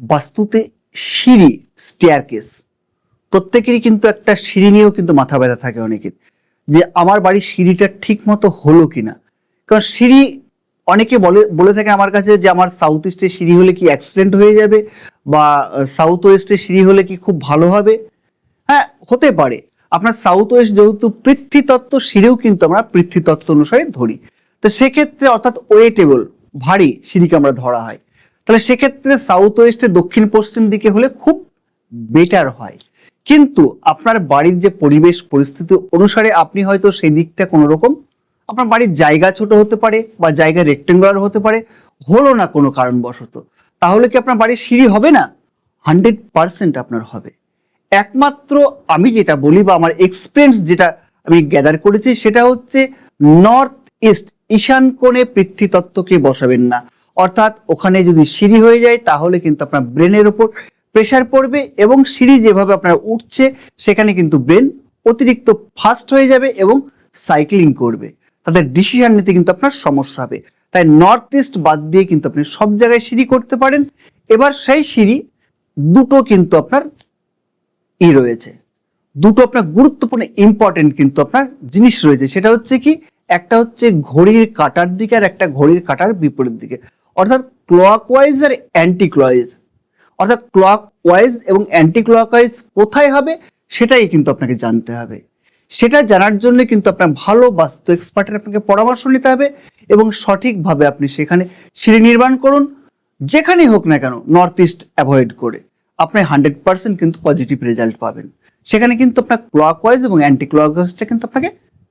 বাস্তুতে সিঁড়ি, স্টেয়ারকেস, প্রত্যেকেরই কিন্তু একটা সিঁড়ি নিয়েও কিন্তু মাথা ব্যথা থাকে অনেকের, যে আমার বাড়ির সিঁড়িটা ঠিক মতো হলো কিনা। কারণ সিঁড়ি অনেকে বলে থাকে আমার কাছে যে আমার সাউথ ইস্টে সিঁড়ি হলে কি অ্যাক্সিডেন্ট হয়ে যাবে, বা সাউথ ওয়েস্টে সিঁড়ি হলে কি খুব ভালো হবে। হ্যাঁ, হতে পারে। আপনার সাউথ ওয়েস্ট যেহেতু পৃথ্বীতত্ত্ব, সিঁড়িও কিন্তু আমরা পৃথ্বীতত্ত্ব অনুসারে ধরি। তো সেক্ষেত্রে অর্থাৎ ওয়েটেবল, ভারী সিঁড়িকে আমরা ধরা হয়। তাহলে সেক্ষেত্রে সাউথ ওয়েস্টে দক্ষিণ পশ্চিম দিকে হলে খুব বেটার হয়। কিন্তু আপনার বাড়ির যে পরিবেশ পরিস্থিতি অনুসারে আপনি হয়তো সেই দিকটা কোনো রকম, আপনার বাড়ির জায়গা ছোট হতে পারে বা জায়গা রেক্টেঙ্গুলার হতে পারে, হলো না কোনো কারণবশত, তাহলে কি আপনার বাড়ির সিঁড়ি হবে না? 100% আপনার হবে। একমাত্র আমি যেটা বলি বা আমার এক্সপিরিয়েন্স যেটা আমি গ্যাদার করেছি সেটা হচ্ছে নর্থ ইস্ট, ঈশান কোণে পৃথ্বীতত্ত্বকে বসাবেন না। অর্থাৎ ওখানে যদি সিঁড়ি হয়ে যায় তাহলে কিন্তু আপনার ব্রেনের উপর প্রেশার পড়বে, এবং সিঁড়ি যেভাবে আপনার উঠছে সেখানে কিন্তু ব্রেন অতিরিক্ত ফাস্ট হয়ে যাবে এবং সাইক্লিং করবে, তাদের ডিসিশন নিতে কিন্তু আপনার সমস্যা হবে। তাই নর্থ ইস্ট বাদ দিয়ে কিন্তু আপনি সব জায়গায় সিঁড়ি করতে পারেন। এবার সেই সিঁড়ি দুটো কিন্তু আপনার রয়েছে, দুটো আপনার গুরুত্বপূর্ণ ইম্পর্টেন্ট কিন্তু আপনার জিনিস রয়েছে। সেটা হচ্ছে কি, একটা হচ্ছে ঘড়ির কাঁটার দিকে আর একটা ঘড়ির কাঁটার বিপরীত দিকে, অর্থাৎ ক্লকওয়াইজ আর অ্যান্টি ক্লকওয়াইজ। অর্থাৎ ক্লকওয়াইজ এবং অ্যান্টি ক্লকওয়াইজ কোথায় হবে সেটাই কিন্তু আপনাকে জানতে হবে। সেটা জানার জন্য কিন্তু আপনার ভালো বাস্তু এক্সপার্টের আপনাকে পরামর্শ নিতে হবে, এবং সঠিকভাবে আপনি সেখানে সিঁড়ি নির্মাণ করুন। যেখানেই হোক না কেন নর্থ ইস্ট অ্যাভয়েড করে আপনি 100% কিন্তু পজিটিভ রেজাল্ট পাবেন। সেখানে কিন্তু আপনার ক্লকওয়াইজ এবং অ্যান্টি ক্লকওয়াইজটা কিন্তু আপনাকে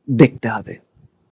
দেখতে হবে।